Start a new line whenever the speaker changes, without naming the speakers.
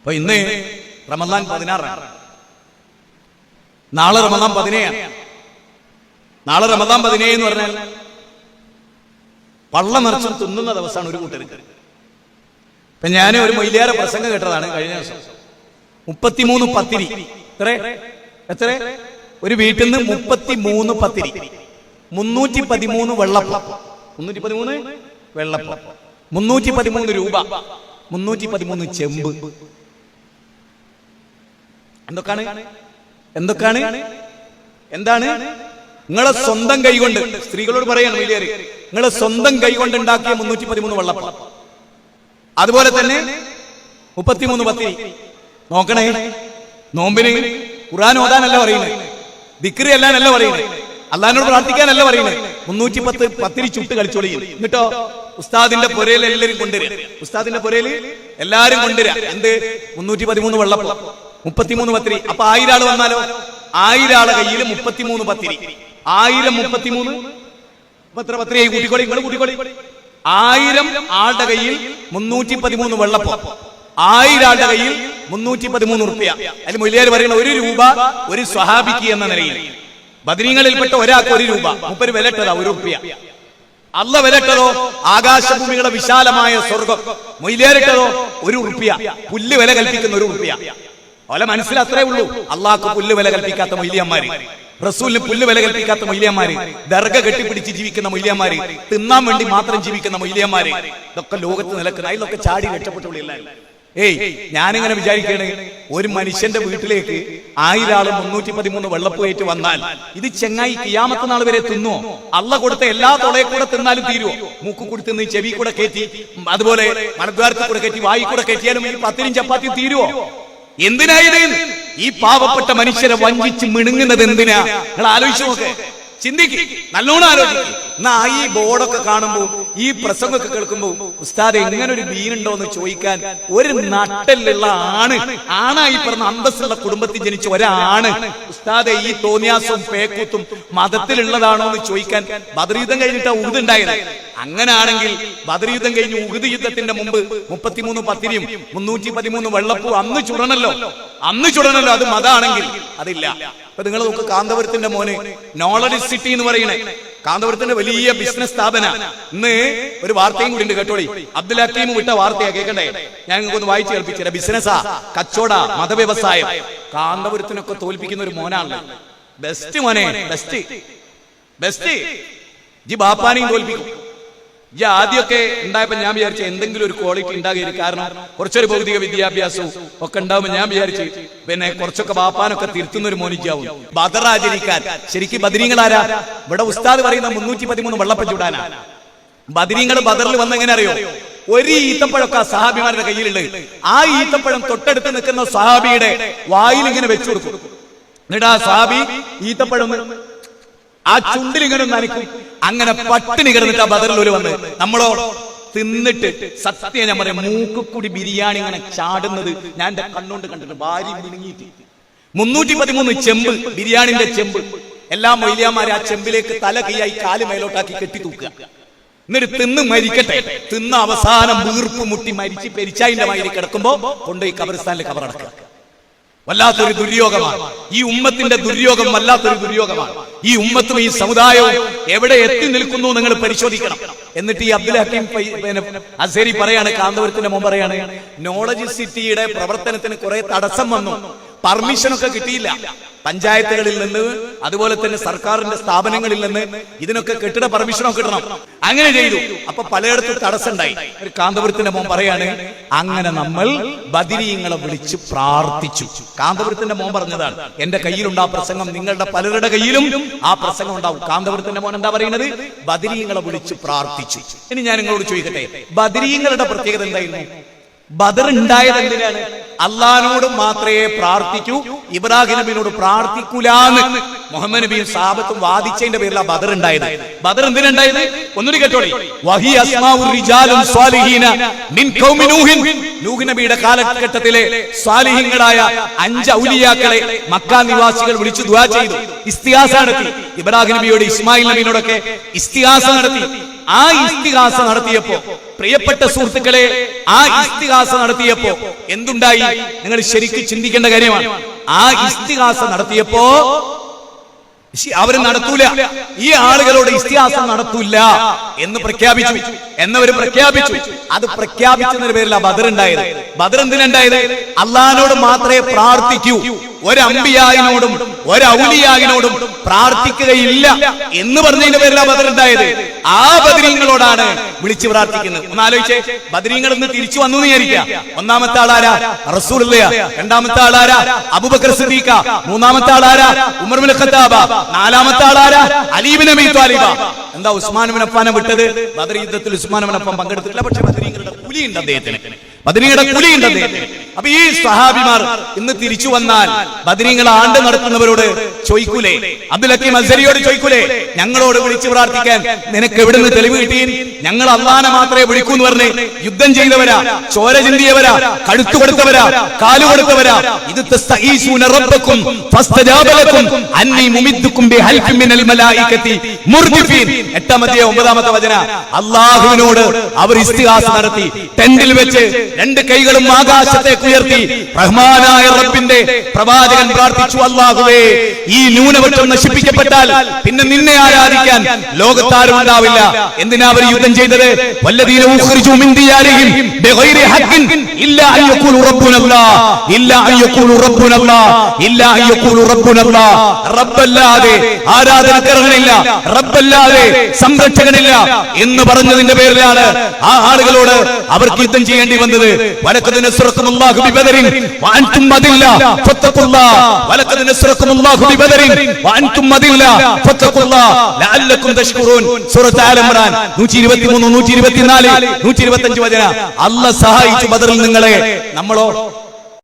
അപ്പൊ ഇന്ന് റമദാൻ 16, നാളെ റമദാൻ 17. നാളെ റമദാൻ 17 എന്ന് പറഞ്ഞാൽ പള്ള നിറച്ചും തിന്നുന്ന ദിവസമാണ് ഒരു കൂട്ടർക്ക്. ഇപ്പൊ ഞാൻ ഒരു മൊയ്ലിയാരെ പ്രസംഗം കേട്ടതാണ് കഴിഞ്ഞ ദിവസം. 33 പത്തിരി. എത്ര? ഒരു വീട്ടിൽ നിന്ന് 33 പത്തിരി, 313 വെള്ളപ്പം, 313 വെള്ളപ്പം, 313 രൂപ, 313 ചെമ്പ്. എന്താണ് നിങ്ങളെ സ്വന്തം കൈകൊണ്ട്, സ്ത്രീകളോട് പറയാണ് വലിയവര്, നിങ്ങളെ സ്വന്തം കൈകൊണ്ട് ഉണ്ടാക്കിയ 313 വെള്ളപ്പം, അതുപോലെ തന്നെ 33 പത്തിരി. നോക്കണേ, നോമ്പിന് ഖുർആൻ ഓതാനല്ല പറയുന്നത്, ദിക്ർ അല്ലാനല്ല പറയുന്നത്, അള്ളാഹിനോട് പ്രാർത്ഥിക്കാനല്ല പറയുന്നത്. 310 പത്തിരി ചുട്ട് കളിച്ചോളിയും. എന്നിട്ടോ ഉസ്താദിന്റെ പുരയിൽ എല്ലാവരും കൊണ്ടുവരിക, ഉസ്താദിന്റെ പുരയിൽ എല്ലാരും കൊണ്ടുവരിക. എന്ത്? 313 വെള്ളപ്പം, 33 പത്തിരി. അപ്പൊ 1000 ആള് വന്നാലോ? 1000 ആളെ കയ്യിൽ 33 പത്തിരി. 1000 33 എത്ര പത്തിരിയായി? കൂട്ടിക്കോളി, നിങ്ങൾ കൂട്ടിക്കോളി. 1000 ആളുടെ കയ്യിൽ 313 വെള്ളപ്പം, 1000 ആളുടെ കയ്യിൽ 313 റുപ്യ. അതിൽ മൊയ്ലിയാർ പറയുന്ന 1 രൂപ ഒരു സ്വഹാബിക്ക് എന്ന നിലയിൽ. ബദരീങ്ങളിൽപ്പെട്ട ഒരാൾക്ക് 1 രൂപ, മുപ്പര് വിലട്ടതാ 1 റുപ്യ. അല്ല വിലട്ടതോ ആകാശഭൂമികളുടെ വിശാലമായ സ്വർഗം. മൊയ്ലിയാരിട്ടതോ 1 റുപ്യ, പുല്ല് വില കൽപ്പിക്കുന്ന 1 റുപ്യ. അവലെ മനസ്സിൽ അത്രേ ഉള്ളൂ. അള്ളാഹ്ക്ക് പുല്ല് വില കൽപ്പിക്കാത്ത മൊയ്ലിയന്മാര്, റസൂലിന് പുല്ല് വില കൽപ്പിക്കാത്ത മൊയ്ലിയന്മാര്, ദർഗ കെട്ടിപ്പിടിച്ച് ജീവിക്കുന്ന മൊയ്ലിയന്മാര്, തിന്നാൻ വേണ്ടി മാത്രം ജീവിക്കുന്ന മൊയ്ലിയന്മാര്, ഇതൊക്കെ ലോകത്ത് നിലക്കുന്ന. അതിലൊക്കെ ചാടി രക്ഷപ്പെട്ടുള്ള. ഞാനിങ്ങനെ വിചാരിക്കണേ, ഒരു മനുഷ്യന്റെ വീട്ടിലേക്ക് 1000 ആള് 313 വെള്ളപ്പുകയറ്റ് വന്നാൽ ഇത് ചെങ്ങായി കിയാമത്ത് നാൾ വരെ തിന്നോ? അള്ള കൊടുത്ത എല്ലാ തൊളയെ കൂടെ തിന്നാലും തീരുവോ? മൂക്ക് കൂടി തിന്ന്, ചെവി കൂടെ കയറ്റി, അതുപോലെ മലദ്വാരത്തിൽ കൂടെ കയറ്റി, വായി കൂടെ കയറ്റിയാലും ഈ 10 ചപ്പാത്തി തീരുവോ? എന്തിനായത്? ഈ പാവപ്പെട്ട മനുഷ്യരെ വഞ്ചിച്ച് മിണുങ്ങുന്നത് എന്തിനാ? നിങ്ങൾ ആലോചിച്ചു നോക്ക്, ചിന്തിക്ക്, നല്ലോണം ആലോചിക്കും. എന്നാ ഈ ബോർഡൊക്കെ കാണുമ്പോ, ഈ പ്രസംഗമൊക്കെ കേൾക്കുമ്പോ, ഉസ്താദ് എങ്ങനെ ഒരു ദീനുണ്ടോ എന്ന് ചോദിക്കാൻ ഒരു നട്ടലുള്ള ആണായി പറഞ്ഞ അന്തസ്സുള്ള കുടുംബത്തിൽ ജനിച്ച ഒരാണ് ഉസ്താദെ ഈ തോന്നിയാസവും പേക്കൂത്തും മതത്തിലുള്ളതാണോ എന്ന് ചോദിക്കാൻ ബദർ യുദ്ധം കഴിഞ്ഞിട്ടാ ഉഹുദ് ഉണ്ടായത്. അങ്ങനാണെങ്കിൽ ബദർ യുദ്ധം കഴിഞ്ഞ് ഉഹുദ് യുദ്ധത്തിന്റെ മുമ്പ് 33 പത്തിരിയും 313 വെള്ളപ്പൂ അന്ന് ചുടണല്ലോ. അത് മതാണെങ്കിൽ അതില്ല. അപ്പൊ നിങ്ങൾ നോക്ക്, കാന്തപുരത്തിന്റെ മോന് നോളജ് സിറ്റി എന്ന് പറയുന്നത് കാന്തപുരത്തിന്റെ വലിയ ബിസിനസ് സ്ഥാപന. ഇന്ന് ഒരു വാർത്തയും കൂടി ഉണ്ട്, കേട്ടോളി. അബ്ദുൽ ഹക്കീം വിട്ട വാർത്തയാ, കേൾക്കണ്ടേ? ഞാൻ നിങ്ങൾക്കൊന്ന് വായിച്ചു കേൾപ്പിച്ചില്ല. ബിസിനസ്സാ, കച്ചവട, മതവ്യവസായം. കാന്തപുരത്തിനൊക്കെ തോൽപ്പിക്കുന്ന ഒരു മോനാണ്. ബെസ്റ്റ് മോനെ, ബെസ്റ്റ്. ജി ബാപ്പാനെയും തോൽപ്പിക്കും. ഈ ആദ്യമൊക്കെ ഉണ്ടായപ്പോ ഞാൻ വിചാരിച്ചു എന്തെങ്കിലും ഒരു ക്വാളിറ്റി ഉണ്ടാകുകയും, കാരണം കുറച്ചൊരു ഭൗതിക വിദ്യാഭ്യാസവും ഒക്കെ ഉണ്ടാവുമ്പോൾ ഞാൻ വിചാരിച്ചു പിന്നെ കുറച്ചൊക്കെ ബാപ്പാനൊക്കെ തിരുത്തുന്ന ഒരു മോനിക്കാവും. ബദർ ആചരിക്കാൻ ശരിക്കും ബദരീങ്ങളാരാ? ഇവിടെ ഉസ്താദ് പറയുന്ന 313 വെള്ളപ്പം ചൂടാനാ. ബദരീങ്ങൾ ബദറിൽ വന്ന എങ്ങനെ അറിയോ? ഒരു ഈത്തപ്പഴമൊക്കെ ആ സഹാബിമാരുടെ കയ്യിലുണ്ട്. ആ ഈത്തപ്പഴം തൊട്ടടുത്ത് നിൽക്കുന്ന സഹാബിയുടെ വായിൽ ഇങ്ങനെ വെച്ചു കൊടുക്കും. എന്നിട്ട് ആ സഹാബി ഈത്തപ്പഴം ആ ചുണ്ടിലിങ്ങനെ നനയ്ക്കും. അങ്ങനെ പട്ടിണി കിടന്നിട്ട് ആ ബദറിൽ വന്ന് നമ്മളോ തിന്നിട്ട്, സത്യം ഞാൻ പറയാം, മൂക്കുകൂടി ബിരിയാണി ഇങ്ങനെ ചാടുന്നത് ഞാൻ എന്റെ കണ്ണുകൊണ്ട് കണ്ടിട്ട്. ഭാര്യ മിണുങ്ങിയിട്ട് 313 ചെമ്പ്, ബിരിയാണിന്റെ ചെമ്പ്. എല്ലാ മൊയ്ലിയാമാരെ ആ ചെമ്പിലേക്ക് തല കൈയായി കാല് മേലോട്ടാക്കി കെട്ടി തൂക്കുക. എന്നിട്ട് തിന്ന് മരിക്കട്ടെ. തിന്ന അവസാനം വീർപ്പ് മുട്ടി മരിച്ച് പെരിച്ചായിന്റെ വായിൽ കിടക്കുമ്പോ കൊണ്ടുപോയി ഖബറിസ്ഥാനിൽ ഖബറടക്കുക. വല്ലാത്തൊരു ദുര്യോഗമാണ് ഈ ഉമ്മത്തിന്റെ ദുര്യോഗം, വല്ലാത്തൊരു ദുര്യോഗമാണ്. ഈ ഉമ്മത്തും ഈ സമുദായവും എവിടെ എത്തി നിൽക്കുന്നു നിങ്ങൾ പരിശോധിക്കണം. എന്നിട്ട് ഈ അബ്ദുൽ ഹക്കീം അസേരി പറയാണ്, കാന്തപുരത്തിന്റെ മോൻ പറയാണ്, നോളജ് സിറ്റിയുടെ പ്രവർത്തനത്തിന് കുറെ തടസ്സം വന്നു. പെർമിഷനൊക്കെ കിട്ടിയില്ല പഞ്ചായത്തുകളിൽ നിന്ന്, അതുപോലെ തന്നെ സർക്കാരിന്റെ സ്ഥാപനങ്ങളിൽ നിന്ന്. ഇതിനൊക്കെ കെട്ടിട പെർമിഷനൊക്കെ കിട്ടണം. അങ്ങനെ ചെയ്തു. അപ്പൊ പലയിടത്തും തടസ്സം ഉണ്ടായി. ഒരു കാന്തപുരത്തിന്റെ മോൻ പറയാണ്, അങ്ങനെ നമ്മൾ ബദരീങ്ങളെ വിളിച്ച് പ്രാർത്ഥിച്ചു. കാന്തപുരത്തിന്റെ മോൻ പറഞ്ഞതാണ്. എന്റെ കയ്യിലുണ്ട് ആ പ്രസംഗം, നിങ്ങളുടെ പലരുടെ കയ്യിലും ആ പ്രസംഗം ഉണ്ടാവും. കാന്തപുരത്തിന്റെ മോൻ എന്താ പറയുന്നത്? ബദരീങ്ങളെ വിളിച്ച് പ്രാർത്ഥിച്ചു. ഇനി ഞാൻ നിങ്ങളോട് ചോദിക്കട്ടെ, ബദരീങ്ങളുടെ പ്രത്യേകത എന്തായിരുന്നു? ബദർ ഉണ്ടായത് എന്തിനാണ്? അള്ളാഹിനോട് മാത്രമേ പ്രാർത്ഥിക്കൂ, ഇബ്രാഹിം നബിയോട് പ്രാർത്ഥിക്കൂലാന്ന് മുഹമ്മദ് നബിയും സഹാബത്തും വാദിച്ചതിന്റെ പേരിലാണ് ബദർ ഉണ്ടായത്. ബദർ എന്തിനുണ്ടായത്? ഒന്നുകൂടി കേട്ടോളി. വഹി അസ്മാഉർ റിജാലുൻ സ്വാലിഹീന മിൻ ഖൗമി നൂഹിൻ. നൂഹ് നബിയുടെ കാലഘട്ടത്തിലെ സ്വാലിഹീങ്ങളായ 5 ഔലിയാക്കളെ മക്ക നിവാസികൾ വിളിച്ചു ദുആ ചെയ്തു, ഇസ്തിഗാസ നടത്തി. ഇബ്രാഹിം നബിയോട്, ഇസ്മായിൽ നബിയോടൊക്കെ ഇസ്തിഗാസ നടത്തി. ആ ഇസ്തിഗാസ നടത്തിയപ്പോ, പ്രിയപ്പെട്ട സുഹൃത്തുക്കളെ, ആ ഇസ്തിഗാസ നടത്തിയപ്പോ എന്തുണ്ടായി? നിങ്ങൾ ശരിക്കും ചിന്തിക്കേണ്ട കാര്യമാണ്. ആ ഇസ്തിഗാസ നടത്തിയപ്പോ അവർ നടത്തൂല, ഈ ആളുകളോട് ഇസ്തിഹാസം നടത്തൂല എന്ന് പ്രഖ്യാപിച്ചു. എന്നവര് പ്രഖ്യാപിച്ചു. അത് പ്രഖ്യാപിച്ചതിന്റെ പേരില ബദർ ഉണ്ടായത്. ബദർ എന്തിനുണ്ടായത്? അള്ളാഹിനോട് മാത്രമേ പ്രാർത്ഥിക്കൂ, ഒരമ്പിയായിനോടും ഒരൗലിയായിനോടും പ്രാർത്ഥിക്കുകയില്ല എന്ന് പറഞ്ഞതിന്റെ പേരിലാണ് ബദർ ഉണ്ടായത്. ആ ബദരീങ്ങളോടാണ് വിളിച്ചു പ്രാർത്ഥിക്കുന്നത്. ഒന്ന് ആലോചിച്ചേ, ബദരീങ്ങൾ ഇന്ന് തിരിച്ചു വന്നു വിചാരിക്കുക. ഒന്നാമത്തെ ആളാരാ? റസൂലുള്ളാഹി. രണ്ടാമത്തെ ആളാരാ? അബൂബക്കർ സിദ്ദീഖ. മൂന്നാമത്തെ ആളാരാ? ഉമർ ഇബ്നുൽ ഖത്താബ. നാലാമത്തെ ആളാരാ? അലി ഇബ്നു അബീ ത്വാലിബ. എന്താ ഉസ്മാൻ ഇബ്നു അഫ്ഫാനെ വിട്ടത്? ബദർ യുദ്ധത്തിൽ ഉസ്മാൻ ഇബ്നു അഫ്ഫാൻ പങ്കെടുത്തില്ല. പക്ഷെ ബദരീങ്ങളുടെ കൂലിയുണ്ട് അദ്ദേഹത്തിന്, ബദരീങ്ങളുടെ കൂലിയുണ്ട് അദ്ദേഹത്തിന്. അപ്പൊ ഈ സ്വഹാബിമാർ ഇന്ന് തിരിച്ചു വന്നാൽ ബദരീങ്ങൾ ആണ്ട് നടത്തുന്നവരോട് ചോദിക്കൂലേ? അബ്ദുൽ ഹക്കീം അസ്സരിയോട് ചോദിക്കൂലേ? ഞങ്ങളോട് വിളിച്ചു പ്രാർത്ഥിക്കാൻ നിനക്ക് എവിടെ നിന്ന് തെളിവ് കിട്ടി? ഞങ്ങൾ അള്ളാനെ മാത്രമേ വിളിക്കൂ എന്ന് പറഞ്ഞ് യുദ്ധം ചെയ്തവരാ, ചോര ചിന്തിയവരാ, കഴുത്തു കൊടുത്തവരാ, കാലു കൊടുത്തവരാ. ഇത് തസ്തഈസൂന റബ്ബക്കും ഫസ്തജാബ ലക്കും അന്നി മുമിദ്ദുക്കും ബിഹൽഫിൻ മിനൽ മലായികതി മുർദിഫീൻ. 8-ാമത്തെ 9-ാമത്തെ വചന. അല്ലാഹുവിനോട് അവർ ഇസ്തിഗാസ നടത്തി. ടെന്റിൽ വെച്ച് രണ്ട് കൈകളും ആകാശത്തേക്ക് ഉയർത്തി റഹ്മാനായ റബ്ബിന്റെ പ്രവാചകൻ പ്രാർത്ഥിച്ചു, അല്ലാഹുവേ, ഈ ന്യൂനപക്ഷം നശിപ്പിക്കപ്പെട്ടാൽ പിന്നെ നിന്നെ ആരാധിക്കാൻ ലോകത്താരും ഉണ്ടാവില്ല. എന്തിനാ അവർ യുദ്ധം ചെയ്തത്? വല്ലദീന ഉഖ്രിജു മിൻ ദിയാരിഹിം ബിഗൈരി ഹഖ്ഖിൻ ഇല്ലാ അൻ യഖൂലു റബ്ബുനല്ലാഹ് ഇല്ലാ അൻ യഖൂലു റബ്ബുനല്ലാഹ് ഇല്ലാ അൻ യഖൂലു റബ്ബുനല്ലാഹ്. റബ്ബല്ലാതെ ആരാധനക്കർഹനില്ല, റബ്ബല്ലാതെ സംരക്ഷകനില്ല എന്ന് പറഞ്ഞതിന്റെ പേരിലാണ് ആ ആളുകളോട് അവർക്ക് യുദ്ധം ചെയ്യേണ്ടി വന്നത്. വലഖദ് നസ്റകുമുല്ലാഹു ബിബദരിൻ വഅൻതും അദില്ല ഫത്തഖുല്ലാഹ് വലഖദ് നസ്റകുമുല്ലാഹു ബിബദരിൻ വഅൻതും അദില്ല ഫത്തഖുല്ലാഹ് ലഅല്ലകും തഷ്കുറൂൻ. സൂറത്ത് ആൽ ഇംറാൻ 123, 124, 125 വചന. അല്ലാഹ് സഹായിച്ചു ബദറിൽ നിങ്ങളെ. നമ്മളോ